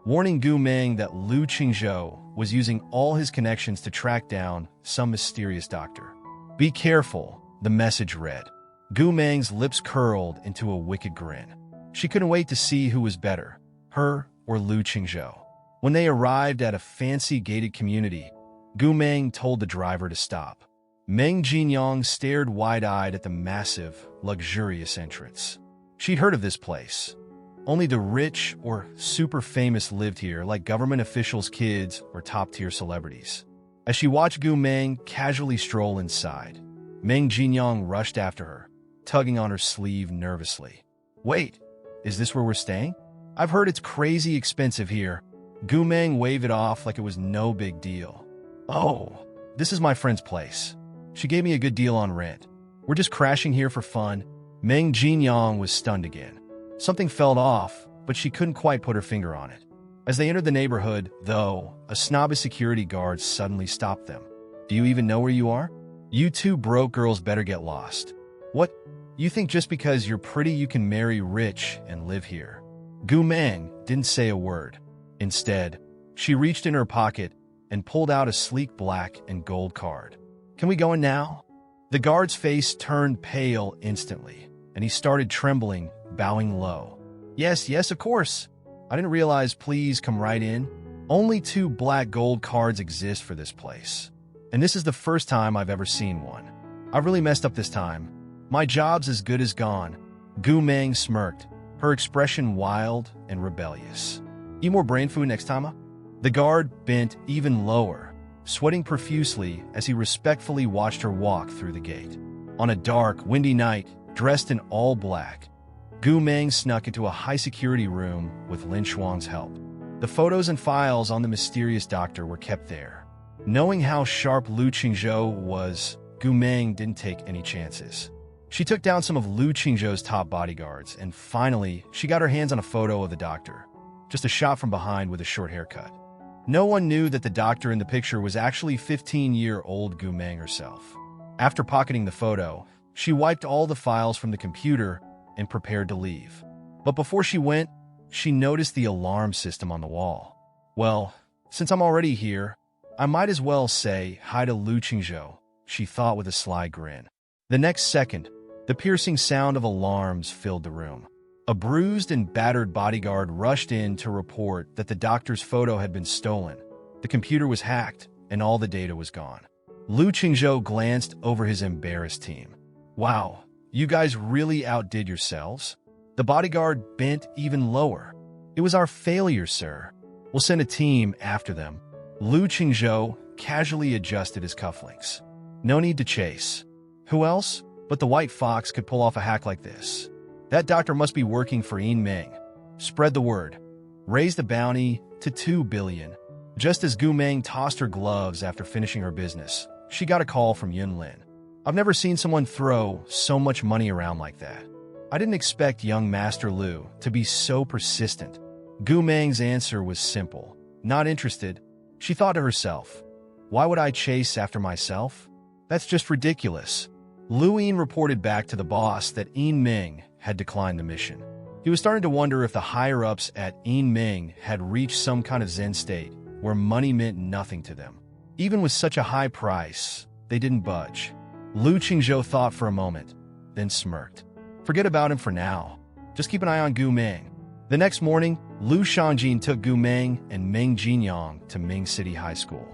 warning Gu Meng that Lu Qingzhou was using all his connections to track down some mysterious doctor. "Be careful," the message read. Gu Meng's lips curled into a wicked grin. She couldn't wait to see who was better, her or Lu Qingzhou. When they arrived at a fancy gated community, Gu Meng told the driver to stop. Meng Jinyang stared wide-eyed at the massive, luxurious entrance. She'd heard of this place. Only the rich or super famous lived here, like government officials' kids or top-tier celebrities. As she watched Gu Meng casually stroll inside, Meng Jinyang rushed after her, tugging on her sleeve nervously. "Wait, is this where we're staying? I've heard it's crazy expensive here." Gu Meng waved it off like it was no big deal. "Oh, this is my friend's place. She gave me a good deal on rent. We're just crashing here for fun. Meng Jinyang was stunned again. Something felt off, but she couldn't quite put her finger on it. As they entered the neighborhood, though, a snobbish security guard suddenly stopped them. Do you even know where you are? You two broke girls better get lost. What? You think just because you're pretty you can marry rich and live here? Gu Meng didn't say a word. Instead, she reached in her pocket and pulled out a sleek black and gold card. Can we go in now? The guard's face turned pale instantly, and he started trembling, bowing low. Yes, of course. I didn't realize. Please come right in. Only 2 black gold cards exist for this place. And this is the first time I've ever seen one. I really messed up this time. My job's as good as gone. Gu Meng smirked, her expression wild and rebellious. Eat more brain food next time, huh? The guard bent even lower, sweating profusely as he respectfully watched her walk through the gate. On a dark, windy night, dressed in all black, Gu Meng snuck into a high-security room with Lin Shuang's help. The photos and files on the mysterious doctor were kept there. Knowing how sharp Lu Qingzhou was, Gu Meng didn't take any chances. She took down some of Lu Qingzhou's top bodyguards, and finally, she got her hands on a photo of the doctor, just a shot from behind with a short haircut. No one knew that the doctor in the picture was actually 15-year-old Gu Meng herself. After pocketing the photo, she wiped all the files from the computer and prepared to leave. But before she went, she noticed the alarm system on the wall. Well, since I'm already here, I might as well say hi to Lu Qingzhou, she thought with a sly grin. The next second, the piercing sound of alarms filled the room. A bruised and battered bodyguard rushed in to report that the doctor's photo had been stolen. The computer was hacked, and all the data was gone. Lu Qingzhou glanced over his embarrassed team. Wow, you guys really outdid yourselves? The bodyguard bent even lower. It was our failure, sir. We'll send a team after them. Lu Qingzhou casually adjusted his cufflinks. No need to chase. Who else but the White Fox could pull off a hack like this? That doctor must be working for Yin Meng. Spread the word. Raise the bounty to 2 billion. Just as Gu Meng tossed her gloves after finishing her business, she got a call from Yun Lin. I've never seen someone throw so much money around like that. I didn't expect young Master Lu to be so persistent. Gu Meng's answer was simple. Not interested. She thought to herself, why would I chase after myself? That's just ridiculous. Lu Yin reported back to the boss that Yin Meng had declined the mission. He was starting to wonder if the higher-ups at Yin Meng had reached some kind of Zen state where money meant nothing to them. Even with such a high price, they didn't budge. Lu Qingzhou thought for a moment, then smirked. Forget about him for now. Just keep an eye on Gu Meng. The next morning, Lu Shangjin took Gu Meng and Meng Jinyang to Ming City High School.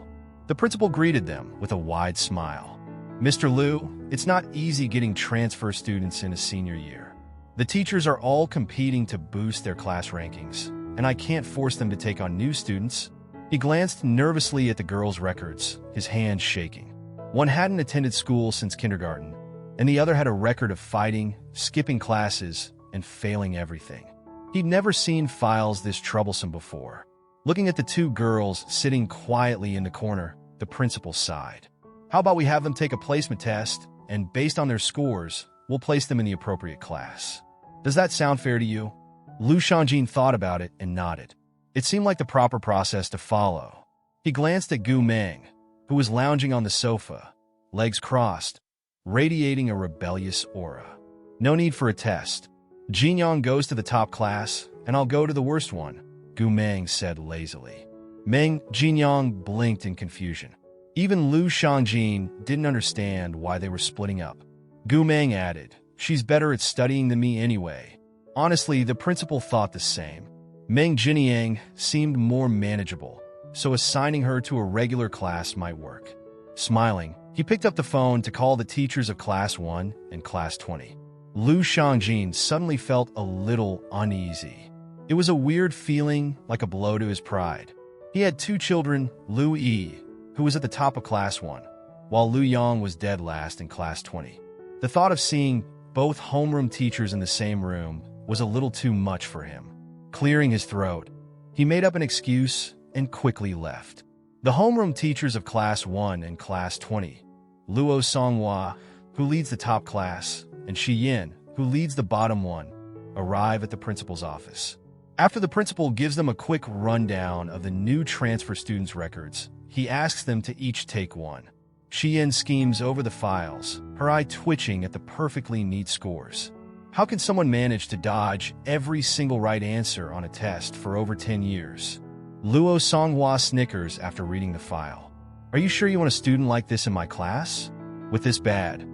The principal greeted them with a wide smile. Mr. Lu, it's not easy getting transfer students in a senior year. The teachers are all competing to boost their class rankings, and I can't force them to take on new students. He glanced nervously at the girls' records, his hands shaking. One hadn't attended school since kindergarten, and the other had a record of fighting, skipping classes, and failing everything. He'd never seen files this troublesome before. Looking at the 2 girls sitting quietly in the corner, the principal sighed. How about we have them take a placement test, and based on their scores, we'll place them in the appropriate class. Does that sound fair to you? Lu Shangjin thought about it and nodded. It seemed like the proper process to follow. He glanced at Gu Meng, who was lounging on the sofa, legs crossed, radiating a rebellious aura. No need for a test. Jinyang goes to the top class, and I'll go to the worst one, Gu Meng said lazily. Meng Jinyang blinked in confusion. Even Lu Shangjin didn't understand why they were splitting up. Gu Meng added, she's better at studying than me anyway. Honestly, the principal thought the same. Meng Jinyang seemed more manageable, so assigning her to a regular class might work. Smiling, he picked up the phone to call the teachers of Class 1 and Class 20. Lu Shangjin suddenly felt a little uneasy. It was a weird feeling, like a blow to his pride. He had 2 children, Lu Yi, who was at the top of Class 1, while Lu Yang was dead last in Class 20. The thought of seeing both homeroom teachers in the same room was a little too much for him. Clearing his throat, he made up an excuse and quickly left. The homeroom teachers of Class 1 and Class 20, Luo Songhua, who leads the top class, and Shi Yin, who leads the bottom one, arrive at the principal's office. After the principal gives them a quick rundown of the new transfer students' records, he asks them to each take one. Shi Yin schemes over the files, her eye twitching at the perfectly neat scores. How can someone manage to dodge every single right answer on a test for over 10 years? Luo Songhua snickers after reading the file. Are you sure you want a student like this in my class? With this bad?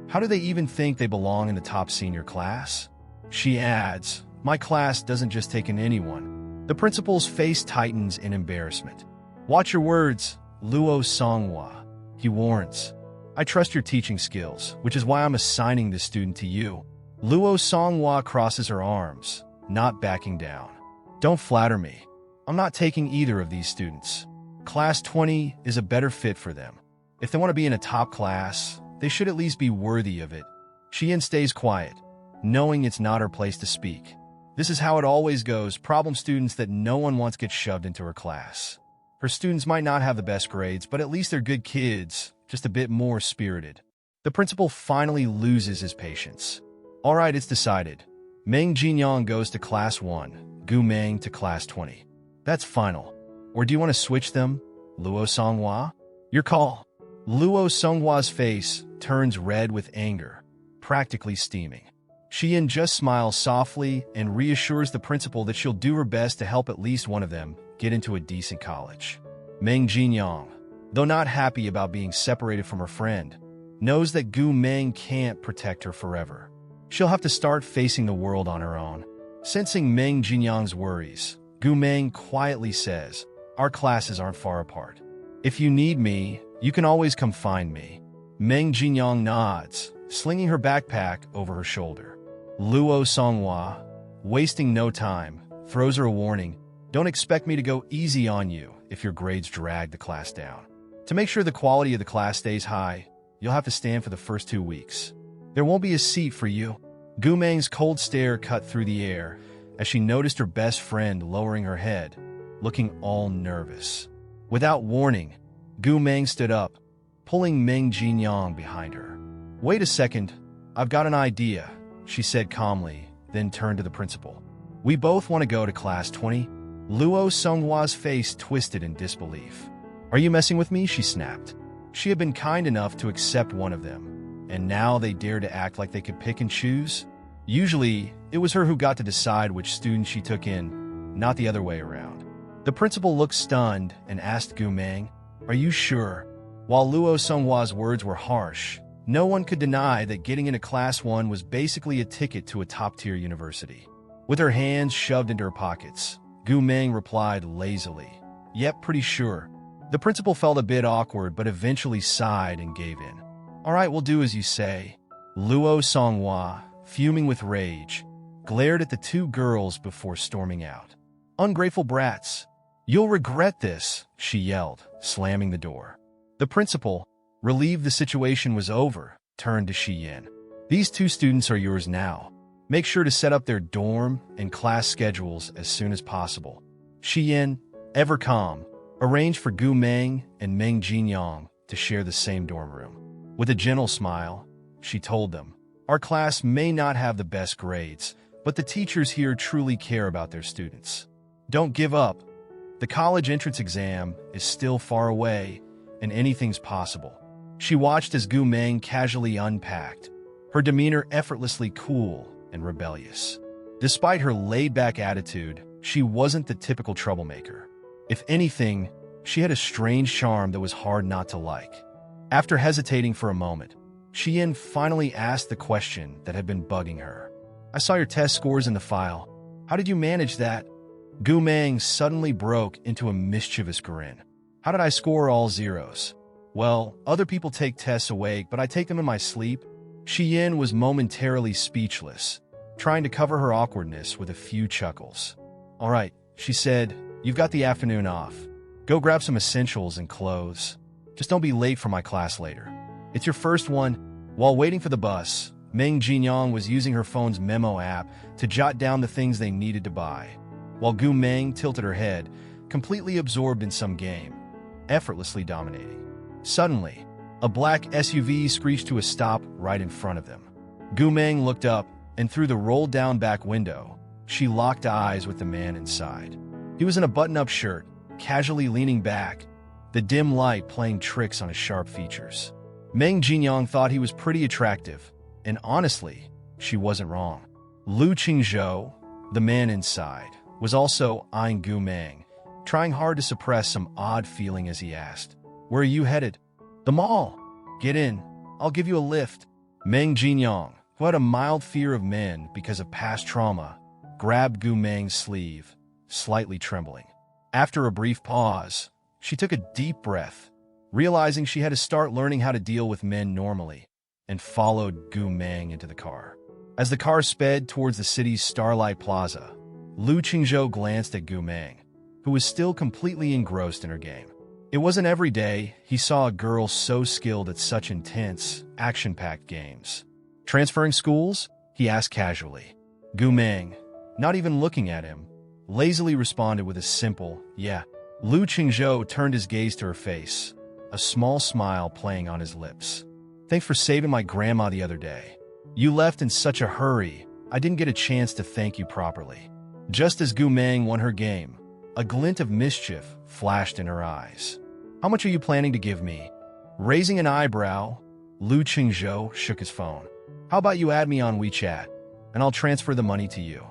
How do they even think they belong in the top senior class? She adds, my class doesn't just take in anyone. The principal's face tightens in embarrassment. Watch your words, Luo Songhua. He warns. I trust your teaching skills, which is why I'm assigning this student to you. Luo Songhua crosses her arms, not backing down. Don't flatter me. I'm not taking either of these students. Class 20 is a better fit for them. If they want to be in a top class, they should at least be worthy of it. Xian stays quiet, knowing it's not her place to speak. This is how it always goes, problem students that no one wants get shoved into her class. Her students might not have the best grades, but at least they're good kids, just a bit more spirited. The principal finally loses his patience. All right, it's decided. Meng Jinyang goes to class 1, Gu Meng to class 20. That's final. Or do you want to switch them, Luo Songhua? Your call. Luo Songhua's face turns red with anger, practically steaming. Xian just smiles softly and reassures the principal that she'll do her best to help at least one of them get into a decent college. Meng Jinyang, though not happy about being separated from her friend, knows that Gu Meng can't protect her forever. She'll have to start facing the world on her own. Sensing Meng Jinyang's worries, Gu Meng quietly says, our classes aren't far apart. If you need me, you can always come find me. Meng Jinyang nods, slinging her backpack over her shoulder. Luo Songhua, wasting no time, throws her a warning. Don't expect me to go easy on you if your grades drag the class down. To make sure the quality of the class stays high, you'll have to stand for the first 2 weeks. There won't be a seat for you. Gu Meng's cold stare cut through the air as she noticed her best friend lowering her head, looking all nervous. Without warning, Gu Meng stood up, pulling Meng Jinyang behind her. Wait a second, I've got an idea, she said calmly, then turned to the principal. We both want to go to class 20? Luo Songhua's face twisted in disbelief. Are you messing with me? She snapped. She had been kind enough to accept one of them, and now they dared to act like they could pick and choose? Usually, it was her who got to decide which student she took in, not the other way around. The principal looked stunned and asked Gu Meng, are you sure? While Luo Songhua's words were harsh, no one could deny that getting into class 1 was basically a ticket to a top-tier university. With her hands shoved into her pockets, Gu Meng replied lazily, yep, pretty sure. The principal felt a bit awkward but eventually sighed and gave in. All right, we'll do as you say. Luo Songhua, fuming with rage, glared at the two girls before storming out. Ungrateful brats. You'll regret this, she yelled, slamming the door. The principal, relieved the situation was over, turned to Shi Yin. These 2 students are yours now. Make sure to set up their dorm and class schedules as soon as possible. Shi Yin, ever calm, arranged for Gu Meng and Meng Jinyang to share the same dorm room. With a gentle smile, she told them, our class may not have the best grades, but the teachers here truly care about their students. Don't give up. The college entrance exam is still far away, and anything's possible. She watched as Gu Meng casually unpacked, her demeanor effortlessly cool and rebellious. Despite her laid-back attitude, she wasn't the typical troublemaker. If anything, she had a strange charm that was hard not to like. After hesitating for a moment, Xian finally asked the question that had been bugging her. I saw your test scores in the file. How did you manage that? Gu Meng suddenly broke into a mischievous grin. How did I score all zeros? Well, other people take tests awake, but I take them in my sleep. Xian was momentarily speechless, trying to cover her awkwardness with a few chuckles. All right, she said, you've got the afternoon off. Go grab some essentials and clothes. Just don't be late for my class later. It's your first one. While waiting for the bus, Meng Jinyang was using her phone's memo app to jot down the things they needed to buy, while Gu Meng tilted her head, completely absorbed in some game, effortlessly dominating. Suddenly, A black SUV screeched to a stop right in front of them. Gu Meng looked up, and through the rolled-down back window, she locked eyes with the man inside. He was in a button-up shirt, casually leaning back, the dim light playing tricks on his sharp features. Meng Jinyang thought he was pretty attractive, and honestly, she wasn't wrong. Lu Qingzhou, the man inside, was also eyeing Gu Meng, trying hard to suppress some odd feeling as he asked, "Where are you headed?" "The mall." "Get in. I'll give you a lift." Meng Jinyang, who had a mild fear of men because of past trauma, grabbed Gu Meng's sleeve, slightly trembling. After a brief pause, she took a deep breath, realizing she had to start learning how to deal with men normally, and followed Gu Meng into the car. As the car sped towards the city's Starlight Plaza, Lu Qingzhou glanced at Gu Meng, who was still completely engrossed in her game. It wasn't every day he saw a girl so skilled at such intense, action-packed games. "Transferring schools?" he asked casually. Gu Meng, not even looking at him, lazily responded with a simple, "Yeah." Lu Qingzhou turned his gaze to her face, a small smile playing on his lips. "Thanks for saving my grandma the other day. You left in such a hurry, I didn't get a chance to thank you properly." Just as Gu Meng won her game, a glint of mischief flashed in her eyes. "How much are you planning to give me?" Raising an eyebrow, Lu Qingzhou shook his phone. "How about you add me on WeChat, and I'll transfer the money to you."